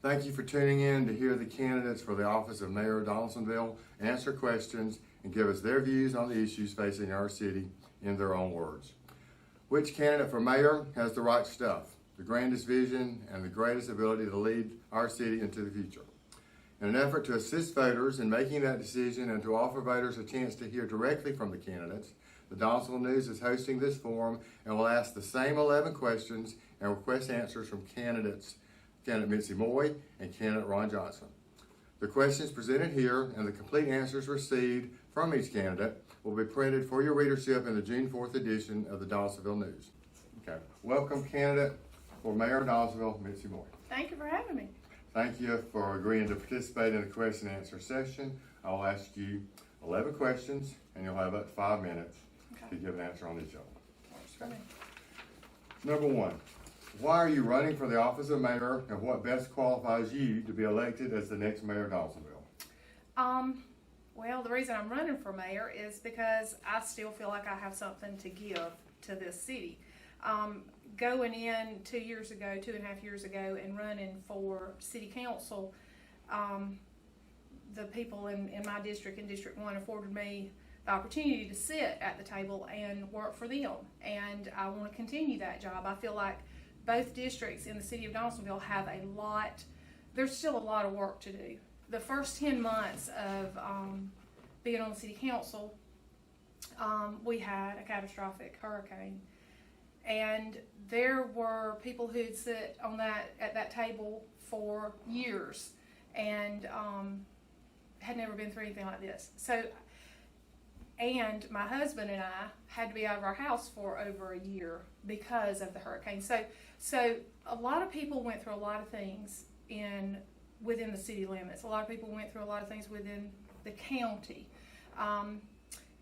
Thank you for tuning in to hear the candidates for the office of Mayor of Donalsonville answer questions and give us their views on the issues facing our city in their own words. Which candidate for mayor has the right stuff, the grandest vision, and the greatest ability to lead our city into the future? In an effort to assist voters in making that decision and to offer voters a chance to hear directly from the candidates, the Donalsonville News is hosting this forum and will ask the same 11 questions and request answers from candidate Mitzi Moy and candidate Ron Johnson. The questions presented here and the complete answers received from each candidate will be printed for your readership in the June 4th edition of the Donalsonville News. Okay. Welcome, candidate for Mayor of Donalsonville, Mitzi Moy. Thank you for having me. Thank you for agreeing to participate in the question and answer session. I'll ask you 11 questions and you'll have up to 5 minutes to give an answer on each of them. Works for me. Number one, why are you running for the office of mayor and what best qualifies you to be elected as the next mayor of Donalsonville? Well, the reason I'm running for mayor is because I still feel like I have something to give to this city. Going in 2.5 years ago, and running for city council, the people in my district, in District 1, afforded me the opportunity to sit at the table and work for them. And I want to continue that job. I feel like both districts in the city of Donalsonville have there's still a lot of work to do. The first 10 months of being on the city council, we had a catastrophic hurricane. And there were people who'd sit at that table for years and had never been through anything like this. And my husband and I had to be out of our house for over a year because of the hurricane. So a lot of people went through a lot of things within the city limits. A lot of people went through a lot of things within the county.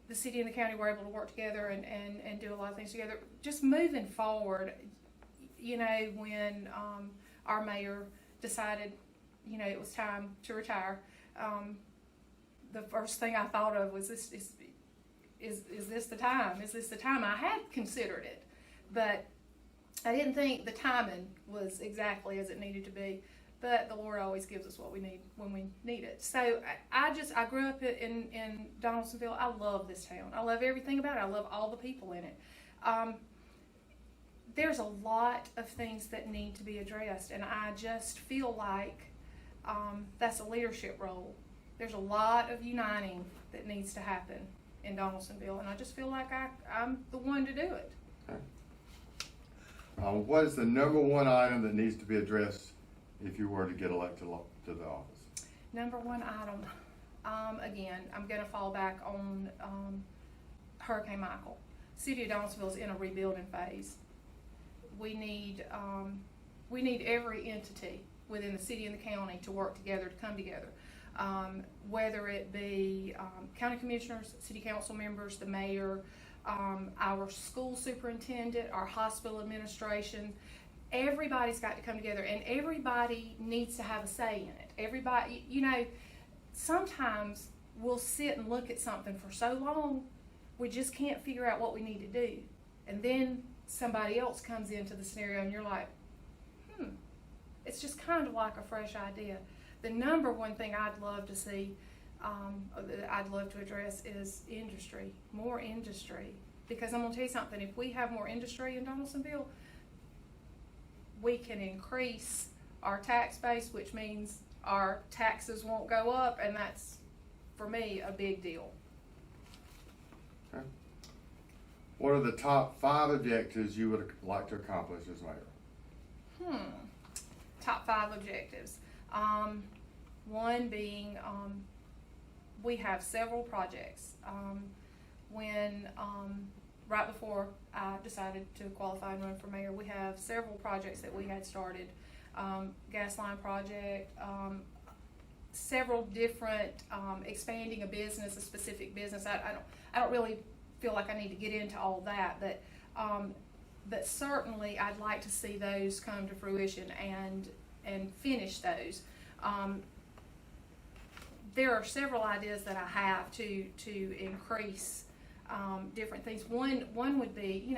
The city and the county were able to work together and do a lot of things together. Just moving forward, when our mayor decided, it was time to retire, the first thing I thought of was, is this the time? Is this the time? I had considered it, but I didn't think the timing was exactly as it needed to be. But the Lord always gives us what we need when we need it. So I grew up in Donalsonville. I love this town. I love everything about it. I love all the people in it. There's a lot of things that need to be addressed, and I just feel like that's a leadership role. There's a lot of uniting that needs to happen in Donalsonville, and I just feel like I'm the one to do it. Okay. What is the number one item that needs to be addressed if you were to get elected to the office? Number one item, again, I'm going to fall back on Hurricane Michael. City of Donalsonville is in a rebuilding phase. We need every entity within the city and the county to work together, to come together. Whether it be county commissioners, city council members, the mayor, our school superintendent, our hospital administration. Everybody's got to come together, and everybody needs to have a say in it. Everybody, sometimes we'll sit and look at something for so long, we just can't figure out what we need to do. And then somebody else comes into the scenario and you're like, it's just kind of like a fresh idea. The number one thing I'd love to see, I'd love to address is industry, more industry. Because I'm going to tell you something, if we have more industry in Donalsonville, we can increase our tax base, which means our taxes won't go up, and that's, for me, a big deal. Okay. What are the top 5 objectives you would like to accomplish as mayor? Top 5 objectives. One being, we have several projects. Right before I decided to qualify and run for mayor, we have several projects that we had started. Gas line project, several different, expanding a specific business. I don't really feel like I need to get into all that, but certainly I'd like to see those come to fruition and finish those. There are several ideas that I have to increase different things. One would be,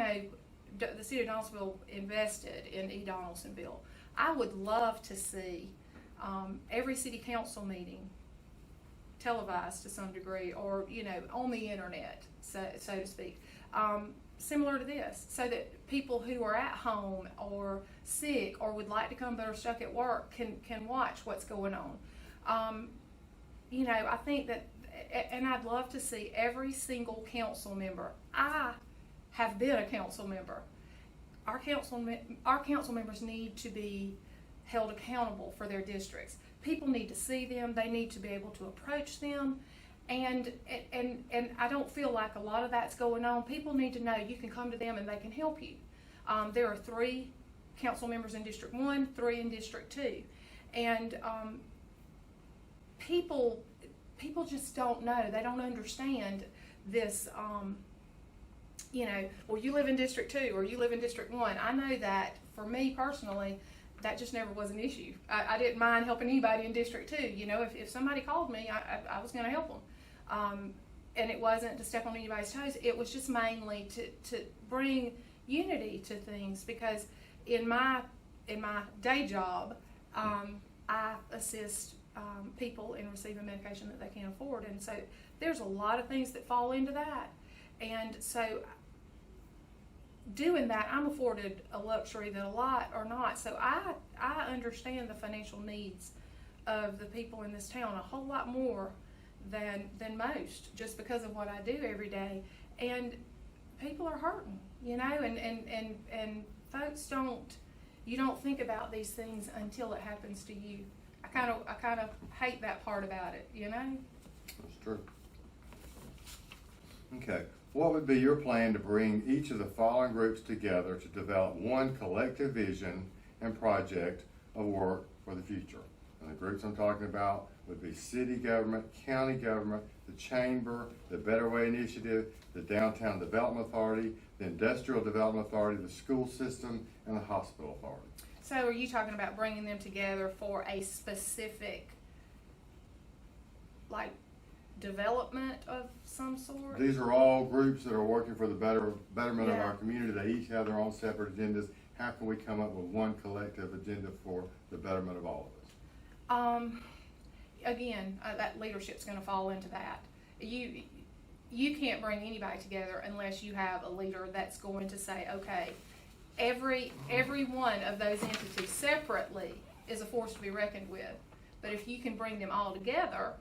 the city of Donalsonville invested in Donalsonville. I would love to see every city council meeting televised to some degree, or, you know, on the internet, so to speak. Similar to this, so that people who are at home or sick or would like to come but are stuck at work can watch what's going on. You know, I think that, and I'd love to see every single council member. I have been a council member. Our council members need to be held accountable for their districts. People need to see them. They need to be able to approach them. And I don't feel like a lot of that's going on. People need to know you can come to them and they can help you. There are 3 council members in District 1, 3 in District 2. And people just don't know. They don't understand this, you know, well, you live in District 2 or you live in District 1. I know that for me personally, that just never was an issue. I didn't mind helping anybody in District 2. You know, if somebody called me, I was going to help them. And it wasn't to step on anybody's toes. It was just mainly to bring unity to things, because in my day job, I assist people in receiving medication that they can't afford, and so there's a lot of things that fall into that. And so doing that, I'm afforded a luxury that a lot are not. So I understand the financial needs of the people in this town a whole lot more than most, just because of what I do every day. And people are hurting, you know, and folks you don't think about these things until it happens to you. I kind of hate that part about it, you know. That's true. Okay. What would be your plan to bring each of the following groups together to develop one collective vision and project of work for the future? And the groups I'm talking about would be city government, county government, the chamber, the Better Way Initiative, the Downtown Development Authority, the Industrial Development Authority, the school system, and the hospital authority. So are you talking about bringing them together for a specific, like, development of some sort? These are all groups that are working for the betterment of Yeah. our community. They each have their own separate agendas. How can we come up with one collective agenda for the betterment of all of us? Again, that leadership's going to fall into that. You can't bring anybody together unless you have a leader that's going to say, okay, every one of those entities separately is a force to be reckoned with. But if you can bring them all together,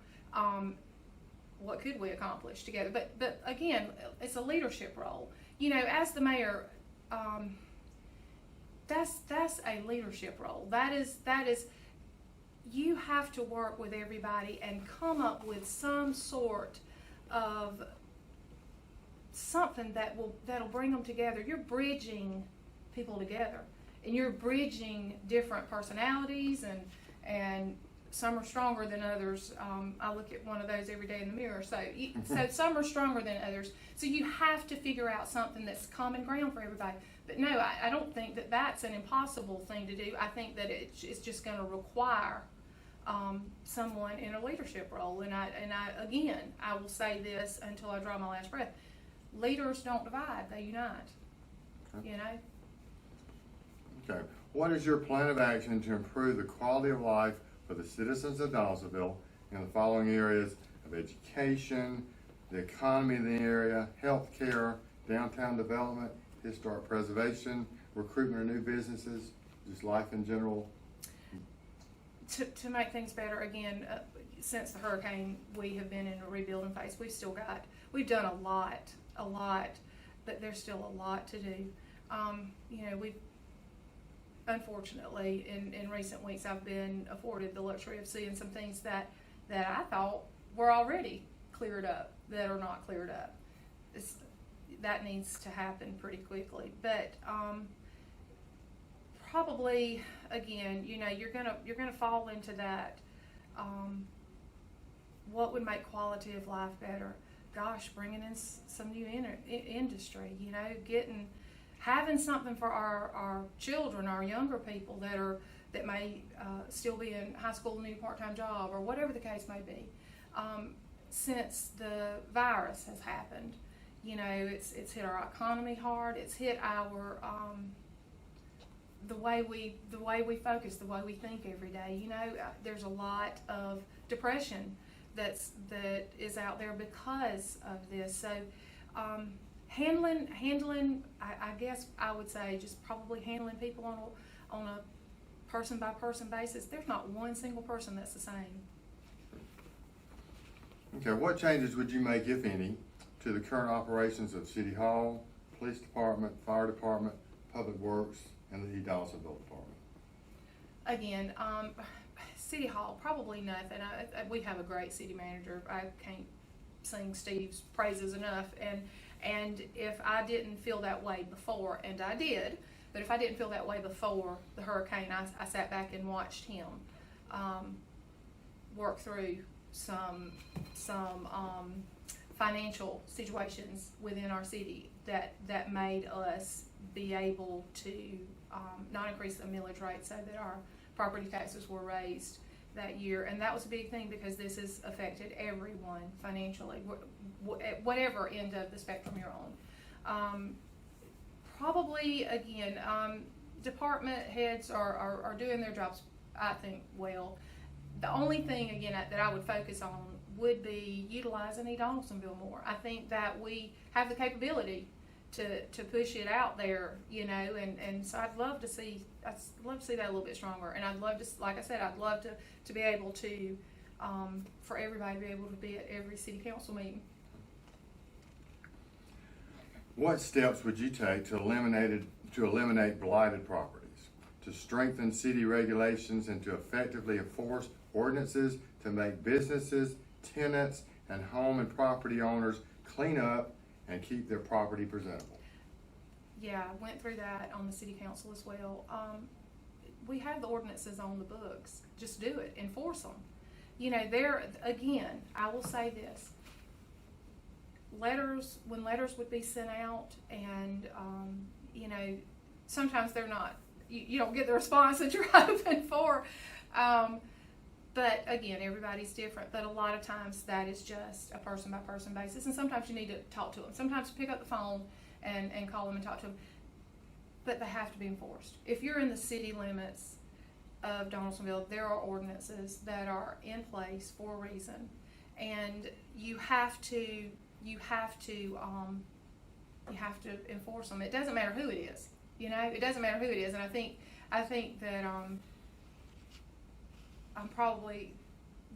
what could we accomplish together? But again, it's a leadership role. You know, as the mayor, that's a leadership role. That is. You have to work with everybody and come up with some sort of something that'll bring them together. You're bridging people together, and you're bridging different personalities, and some are stronger than others. I look at one of those every day in the mirror. So some are stronger than others. So you have to figure out something that's common ground for everybody. But no, I don't think that that's an impossible thing to do. I think that it's just going to require someone in a leadership role. And I again, I will say this until I draw my last breath: leaders don't divide; they unite. Okay. You know. Okay. What is your plan of action to improve the quality of life for the citizens of Donalsonville in the following areas of education, the economy in the area, health care, downtown development, historic preservation, recruitment of new businesses, just life in general? To make things better, again, since the hurricane, we have been in a rebuilding phase. We've done a lot, but there's still a lot to do. You know, we've, unfortunately, in recent weeks, I've been afforded the luxury of seeing some things that I thought were already cleared up that are not cleared up. That needs to happen pretty quickly. But probably, again, you know, you're gonna fall into that. What would make quality of life better? Gosh, bringing in some new industry. You know, having something for our children, our younger people that may still be in high school and need a part-time job, or whatever the case may be. Since the virus has happened, you know, it's hit our economy hard. It's hit the way we focus, the way we think every day. You know, there's a lot of depression that is out there because of this. So handling, I guess I would say just probably handling people on a person by person basis. There's not one single person that's the same. Okay, what changes would you make, if any, to the current operations of City Hall, Police Department, Fire Department, Public Works, and the Donalsonville Department? Again, City Hall, probably nothing. We have a great city manager. I can't sing Steve's praises enough. And if I didn't feel that way before, and I did, but if I didn't feel that way before the hurricane, I sat back and watched him work through some financial situations within our city that made us be able to not increase the millage rate so that our property taxes were raised that year. And that was a big thing because this has affected everyone financially, at whatever end of the spectrum you're on. Probably, again, department heads are doing their jobs, I think, well. The only thing, again, that I would focus on would be utilizing Donalsonville more. I think that we have the capability to push it out there, you know, and so I'd love to see that a little bit stronger. And I'd love to, like I said, I'd love to be able to, for everybody to be able to be at every city council meeting. What steps would you take to eliminate blighted properties, to strengthen city regulations, and to effectively enforce ordinances to make businesses, tenants, and home and property owners clean up and keep their property presentable? Yeah, I went through that on the city council as well. We have the ordinances on the books. Just do it. Enforce them. You know, again, I will say this. When letters would be sent out and, you know, sometimes they're not, you don't get the response that you're hoping for. But again, everybody's different. But a lot of times that is just a person by person basis. And sometimes you need to talk to them. Sometimes pick up the phone and call them and talk to them. But they have to be enforced. If you're in the city limits of Donalsonville, there are ordinances that are in place for a reason. And you have to enforce them. It doesn't matter who it is. You know, it doesn't matter who it is. And I think that I'm probably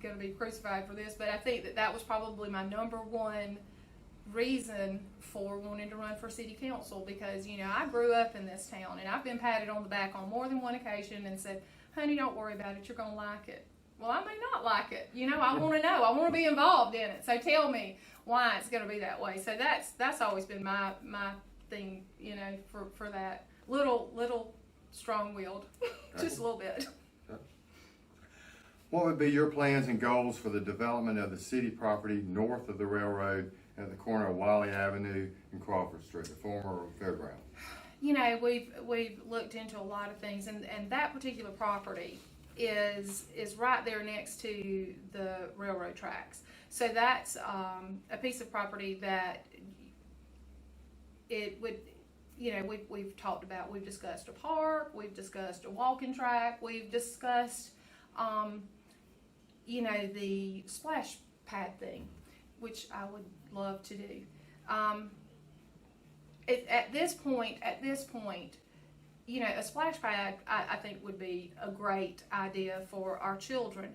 going to be crucified for this, but I think that was probably my number one reason for wanting to run for city council, because, you know, I grew up in this town and I've been patted on the back on more than one occasion and said, honey, don't worry about it, you're going to like it. Well, I may not like it. You know, I want to know. I want to be involved in it. So tell me why it's going to be that way. So that's always been my thing, you know, for that. Little strong-willed, just a little bit. What would be your plans and goals for the development of the city property north of the railroad at the corner of Wiley Avenue and Crawford Street, the former fairground? You know, we've looked into a lot of things, and that particular property is right there next to the railroad tracks. So that's a piece of property that it would, you know, we've talked about. We've discussed a park, we've discussed a walking track, we've discussed you know, the splash pad thing, which I would love to do. At this point, you know, a splash pad I think would be a great idea for our children.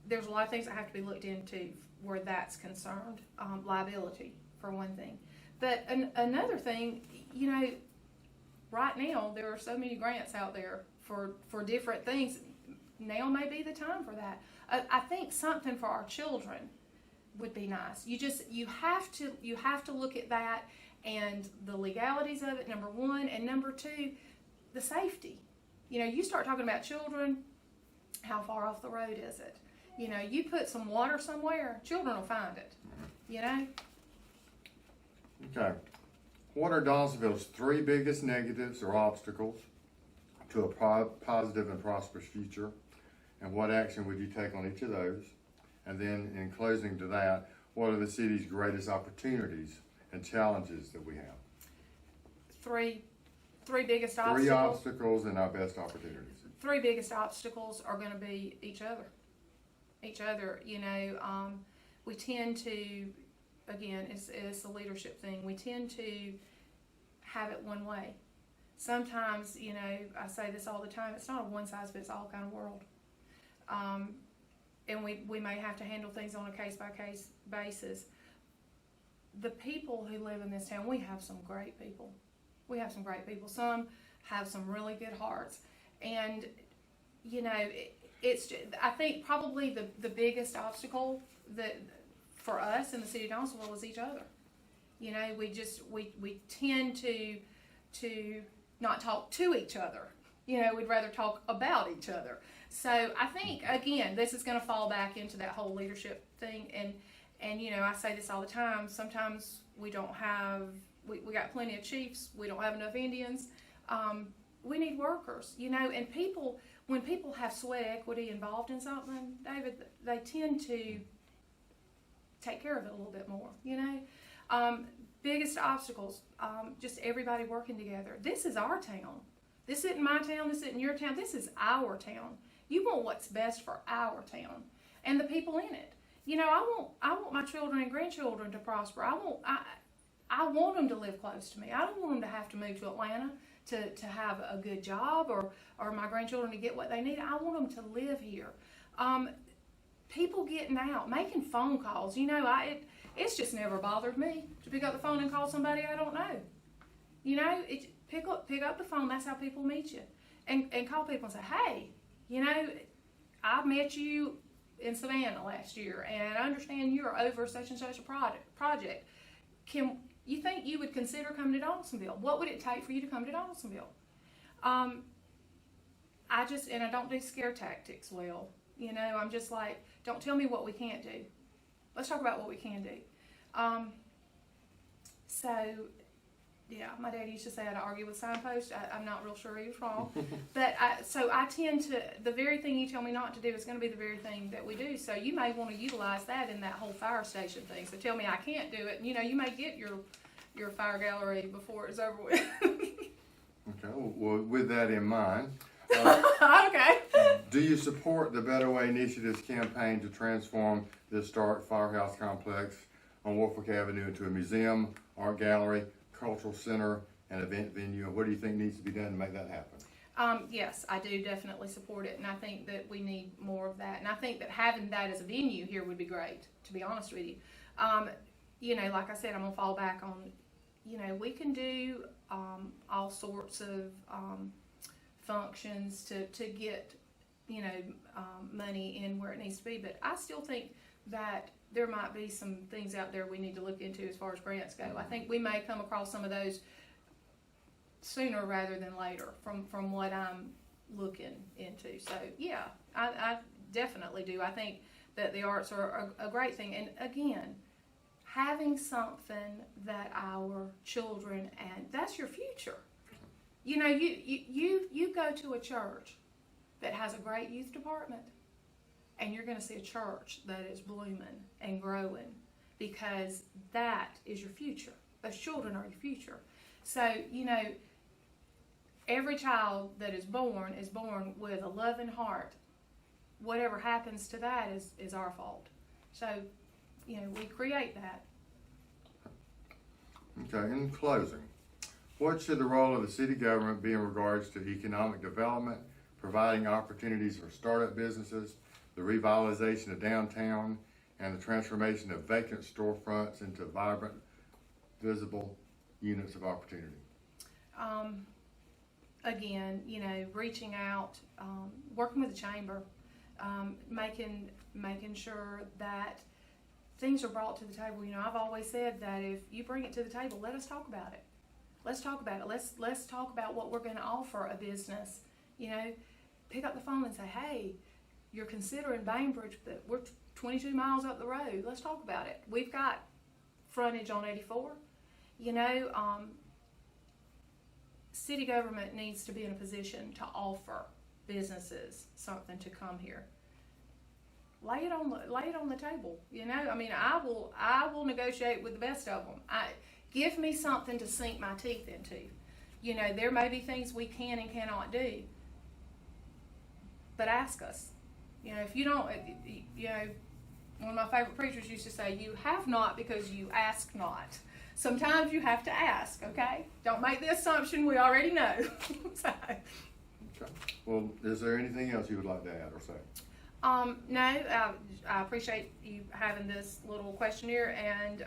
There's a lot of things that have to be looked into where that's concerned. Liability, for one thing. But another thing, you know, right now there are so many grants out there for different things. Now may be the time for that. I think something for our children would be nice. You have to look at that and the legalities of it, number one, and number two, the safety. You know, you start talking about children, how far off the road is it? You know, you put some water somewhere, children will find it, you know? Okay. What are Donalsonville's 3 biggest negatives or obstacles to a positive and prosperous future? And what action would you take on each of those? And then in closing to that, what are the city's greatest opportunities and challenges that we have? three biggest Three obstacles. obstacles and our best opportunities. Three biggest obstacles are going to be each other. Each other, you know, we tend to, again, it's a leadership thing. We tend to have it one way. Sometimes, you know, I say this all the time, it's not a one-size-fits-all kind of world. And we may have to handle things on a case-by-case basis. The people who live in this town, we have some great people. We have some great people. Some have some really good hearts. And, you know, I think probably the biggest obstacle that for us in the city of Donalsonville is each other. You know, we tend to not talk to each other. You know, we'd rather talk about each other. So I think, again, this is going to fall back into that whole leadership thing. And you know, I say this all the time, sometimes we don't have, we got plenty of chiefs, we don't have enough Indians. We need workers, you know, and when people have sweat equity involved in something, David, they tend to take care of it a little bit more, you know. Biggest obstacles, just everybody working together. This is our town. This isn't my town, this isn't your town, this is our town. You want what's best for our town and the people in it. You know, I want my children and grandchildren to prosper. I want them to live close to me. I don't want them to have to move to Atlanta to have a good job or my grandchildren to get what they need. I want them to live here. People getting out, making phone calls. You know, it's just never bothered me to pick up the phone and call somebody I don't know. You know, pick up the phone. That's how people meet you, and call people and say, hey, you know, I met you in Savannah last year, and I understand you're over such and such a project. Can you think you would consider coming to Donalsonville? What would it take for you to come to Donalsonville? I don't do scare tactics well. You know, I'm just like, don't tell me what we can't do. Let's talk about what we can do. So, yeah, my dad used to say I'd argue with signposts. I'm not real sure he was wrong. But I tend to, the very thing you tell me not to do is going to be the very thing that we do. So you may want to utilize that in that whole fire station thing. So tell me I can't do it. And, you know, you may get your fire gallery before it's over with. Okay, well, with that in mind, okay. do you support the Better Way Initiative's campaign to transform the historic firehouse complex on Norfolk Avenue into a museum, art gallery, cultural center, and event venue? And what do you think needs to be done to make that happen? Yes, I do definitely support it, and I think that we need more of that. And I think that having that as a venue here would be great, to be honest with you. You know, like I said, I'm going to fall back on, you know, we can do all sorts of functions to get, you know, money in where it needs to be. But I still think that there might be some things out there we need to look into as far as grants go. I think we may come across some of those sooner rather than later from what I'm looking into. So yeah, I definitely do. I think that the arts are a great thing. And again, having something that our children, and that's your future. You know, you go to a church that has a great youth department, and you're going to see a church that is blooming and growing, because that is your future. Those children are your future. So, you know, every child that is born with a loving heart. Whatever happens to that is our fault. So, you know, we create that. Okay, in closing, what should the role of the city government be in regards to economic development, providing opportunities for startup businesses, the revitalization of downtown, and the transformation of vacant storefronts into vibrant, visible units of opportunity? Again, you know, reaching out, working with the chamber, making sure that things are brought to the table. You know, I've always said that if you bring it to the table, let us talk about it. Let's talk about it. Let's talk about what we're going to offer a business. You know, pick up the phone and say, hey, you're considering Bainbridge, but we're 22 miles up the road. Let's talk about it. We've got frontage on 84. You know, city government needs to be in a position to offer businesses something to come here. Lay it on the table. You know, I mean, I will negotiate with the best of them. Give me something to sink my teeth into. You know, there may be things we can and cannot do, but ask us. You know, if you don't, you know, one of my favorite preachers used to say, you have not because you ask not. Sometimes you have to ask, okay? Don't make the assumption we already know. So. Okay. Well, is there anything else you would like to add or say? No, I appreciate you having this little questionnaire, and,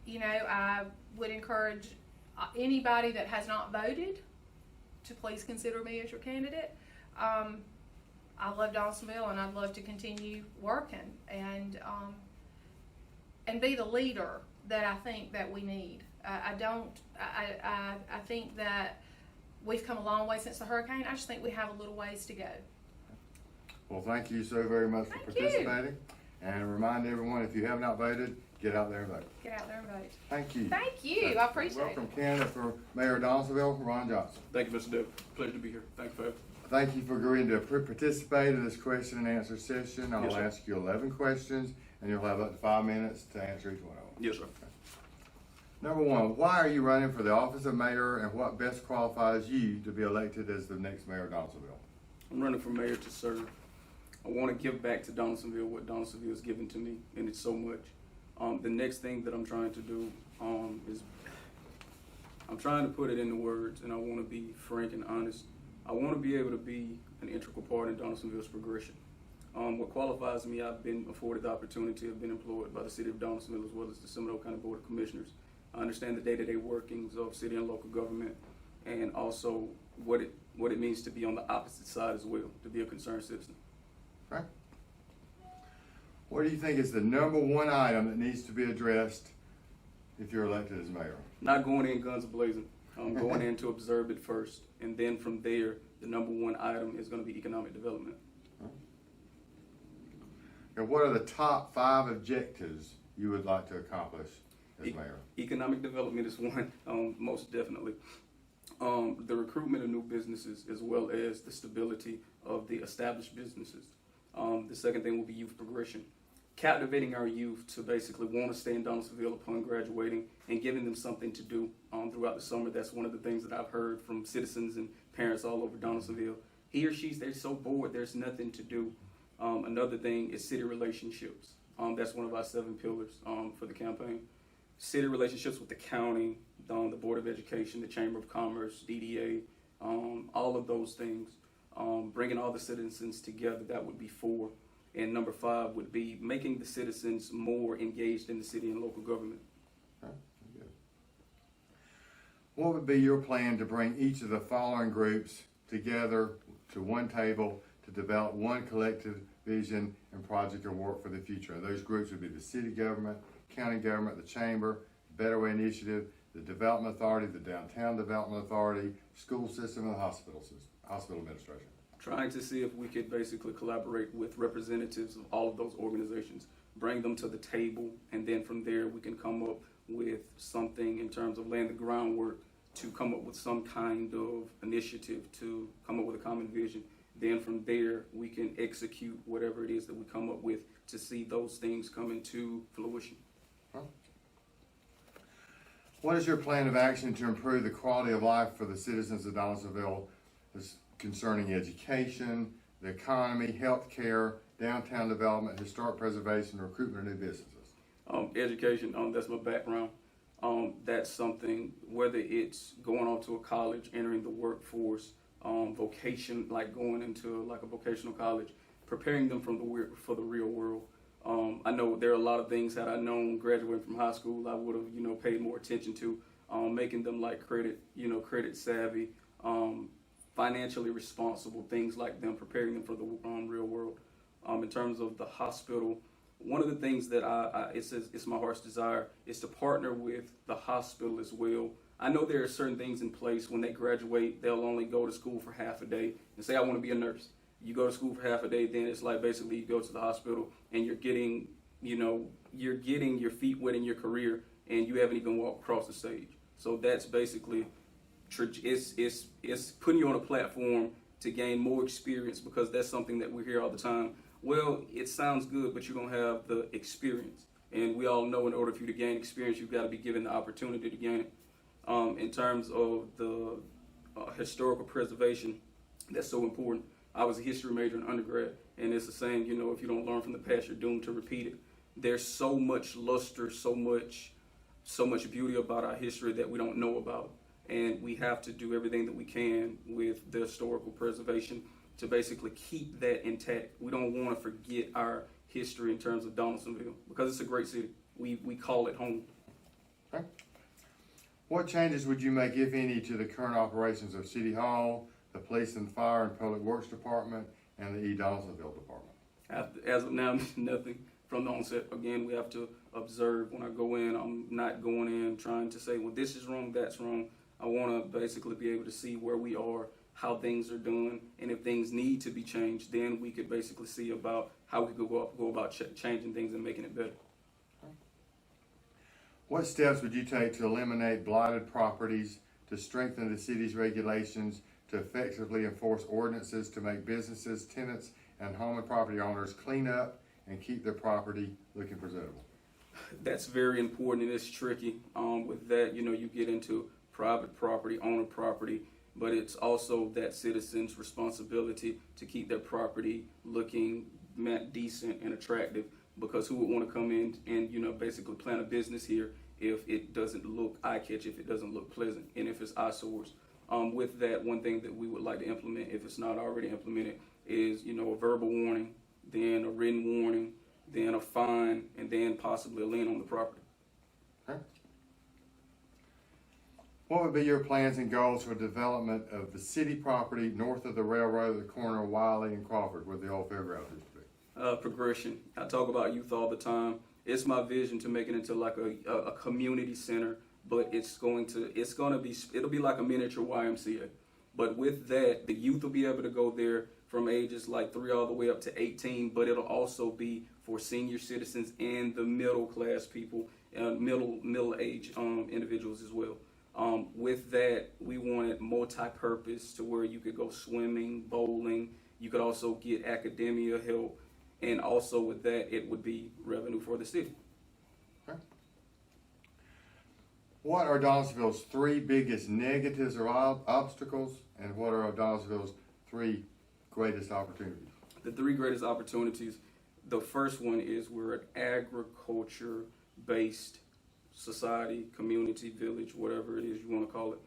you know, I would encourage anybody that has not voted to please consider me as your candidate. I love Donalsonville, and I'd love to continue working and be the leader that I think that we need. I think that we've come a long way since the hurricane. I just think we have a little ways to go. Well, thank you so very much for participating. And remind everyone, if you have not voted, get out there and vote. Get out there and vote. Thank you. Thank you. I appreciate it. Welcome, candidate for Mayor of Donalsonville, Ron Johnson. Thank you, Mr. Dale. Pleasure to be here. Thank you for having me. Thank you for agreeing to participate in this question and answer session. I'll Yes, sir. ask you 11 questions, and you'll have up to 5 minutes to answer each one of them. Yes, sir. Number one, why are you running for the office of mayor, and what best qualifies you to be elected as the next mayor of Donalsonville? I'm running for mayor to serve. I want to give back to Donalsonville what Donalsonville has given to me, and it's so much. The next thing that I'm trying to do is I'm trying to put it into words, and I want to be frank and honest. I want to be able to be an integral part in Donalsonville's progression. What qualifies me, I've been afforded the opportunity, I've been employed by the city of Donalsonville as well as the Seminole County Board of Commissioners. I understand the day-to-day workings of city and local government, and also what it means to be on the opposite side as well, to be a concerned citizen. Okay. What do you think is the number one item that needs to be addressed if you're elected as mayor? Not going in guns blazing. Going in to observe it first, and then from there, the number one item is going to be economic development. And what are the top 5 objectives you would like to accomplish as mayor? Economic development is one, most definitely. The recruitment of new businesses, as well as the stability of the established businesses. The second thing will be youth progression. Captivating our youth to basically want to stay in Donalsonville upon graduating and giving them something to do throughout the summer. That's one of the things that I've heard from citizens and parents all over Donalsonville. He or she's, they're so bored, there's nothing to do. Another thing is city relationships. That's one of our 7 pillars for the campaign. City relationships with the county, the Board of Education, the Chamber of Commerce, DDA, all of those things. Bringing all the citizens together, that would be 4. And number 5 would be making the citizens more engaged in the city and local government. Okay, good. What would be your plan to bring each of the following groups together to one table to develop one collective vision and project or work for the future? And those groups would be the city government, county government, the chamber, Better Way Initiative, the Development Authority, the Downtown Development Authority, school system, and the hospital administration. Trying to see if we could basically collaborate with representatives of all of those organizations, bring them to the table, and then from there we can come up with something in terms of laying the groundwork to come up with some kind of initiative to come up with a common vision. Then from there we can execute whatever it is that we come up with to see those things come into fruition. What is your plan of action to improve the quality of life for the citizens of Donalsonville concerning education, the economy, health care, downtown development, historic preservation, recruitment of new businesses? Education, that's my background. That's something, whether it's going on to a college, entering the workforce, vocation, like going into like a vocational college, preparing them for the real world. I know there are a lot of things that I known graduating from high school I would have, paid more attention to, making them like credit savvy, financially responsible, things like them, preparing them for the real world. In terms of the hospital, one of the things that it's my heart's desire is to partner with the hospital as well. I know there are certain things in place. When they graduate, they'll only go to school for half a day and say, I want to be a nurse. You go to school for half a day, then it's like basically you go to the hospital and you're getting your feet wet in your career and you haven't even walked across the stage. So that's basically, it's putting you on a platform to gain more experience, because that's something that we hear all the time. Well, it sounds good, but you're going to have the experience. And we all know in order for you to gain experience, you've got to be given the opportunity to gain it. In terms of the historical preservation, that's so important. I was a history major in undergrad, and it's the saying, you know, if you don't learn from the past, you're doomed to repeat it. There's so much luster, so much beauty about our history that we don't know about, and we have to do everything that we can with the historical preservation to basically keep that intact. We don't want to forget our history in terms of Donalsonville because it's a great city. We call it home. Okay. What changes would you make, if any, to the current operations of City Hall, the Police and Fire and Public Works Department, and the Donalsonville Department? As of now, nothing from the onset. Again, we have to observe. When I go in, I'm not going in trying to say, well, this is wrong, that's wrong. I want to basically be able to see where we are, how things are done, and if things need to be changed, then we could basically see about how we could go about changing things and making it better. What steps would you take to eliminate blighted properties, to strengthen the city's regulations, to effectively enforce ordinances, to make businesses, tenants, and home and property owners clean up and keep their property looking presentable? That's very important, and it's tricky. With that, you know, you get into private property, owner property, but it's also that citizen's responsibility to keep their property looking decent and attractive, because who would want to come in and, you know, basically plant a business here if it doesn't look eye-catching, if it doesn't look pleasant, and if it's eyesores. With that, one thing that we would like to implement, if it's not already implemented, is, you know, a verbal warning, then a written warning, then a fine, and then possibly a lien on the property. Okay. What would be your plans and goals for development of the city property north of the railroad at the corner of Wiley and Crawford, where the old fairgrounds used to be? Progression. I talk about youth all the time. It's my vision to make it into like a community center, but it'll be like a miniature YMCA. But with that, the youth will be able to go there from ages like 3 all the way up to 18, but it'll also be for senior citizens and the middle class people, middle age individuals as well. With that, we wanted multi-purpose to where you could go swimming, bowling. You could also get academia help. And also with that, it would be revenue for the city. Okay. What are Donalsonville's 3 biggest negatives or obstacles, and what are Donalsonville's 3 greatest opportunities? The 3 greatest opportunities, the first one is we're an agriculture-based society, community, village, whatever it is you want to call it.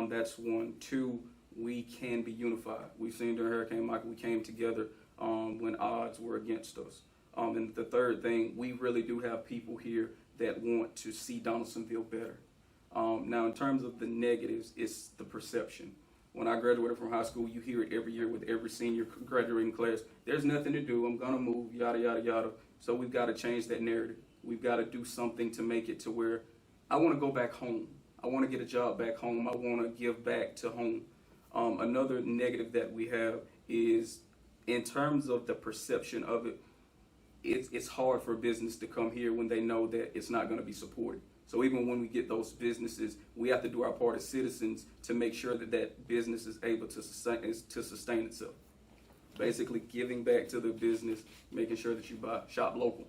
That's 1. 2, we can be unified. We've seen during Hurricane Michael, we came together when odds were against us. And the third thing, we really do have people here that want to see Donalsonville better. Now, in terms of the negatives, it's the perception. When I graduated from high school, you hear it every year with every senior graduating class. There's nothing to do. I'm going to move, yada, yada, yada. So we've got to change that narrative. We've got to do something to make it to where I want to go back home. I want to get a job back home. I want to give back to home. Another negative that we have is in terms of the perception of it, it's hard for a business to come here when they know that it's not going to be supported. So even when we get those businesses, we have to do our part as citizens to make sure that that business is able to sustain itself. Basically giving back to the business, making sure that you shop local.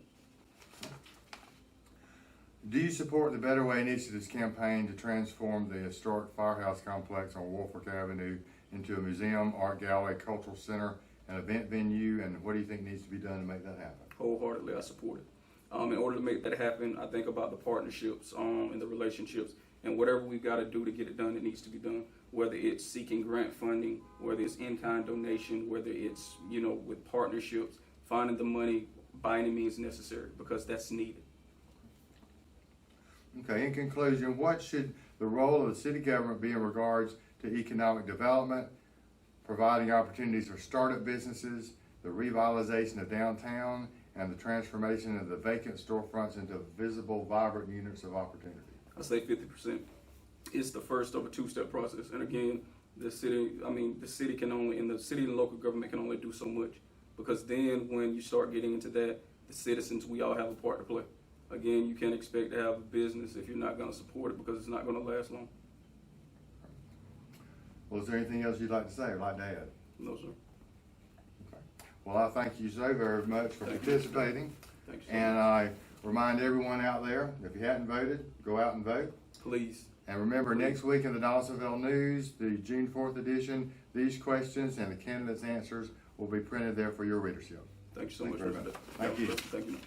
Do you support the Better Way Initiative's campaign to transform the historic firehouse complex on Woolfolk Avenue into a museum, art gallery, cultural center, an event venue, and what do you think needs to be done to make that happen? Wholeheartedly, I support it. In order to make that happen, I think about the partnerships and the relationships, and whatever we've got to do to get it done, it needs to be done. Whether it's seeking grant funding, whether it's in-kind donation, whether it's, you know, with partnerships, finding the money by any means necessary, because that's needed. Okay, in conclusion, what should the role of the city government be in regards to economic development, providing opportunities for startup businesses, the revitalization of downtown, and the transformation of the vacant storefronts into visible, vibrant units of opportunity? I say 50%. It's the first of a 2-step process. And again, the city can only, and the city and local government can only do so much. Because then when you start getting into that, the citizens, we all have a part to play. Again, you can't expect to have a business if you're not going to support it, because it's not going to last long. Well, is there anything else you'd like to say or like to add? No, sir. Okay. Well, I thank you so very much for participating. Thanks. And I remind everyone out there, if you hadn't voted, go out and vote. Please. And remember, next week in the Donalsonville News, the June 4th edition, these questions and the candidates' answers will be printed there for your readership. Thank you so Thank much, you very Mr. much. Thank you. Thank you.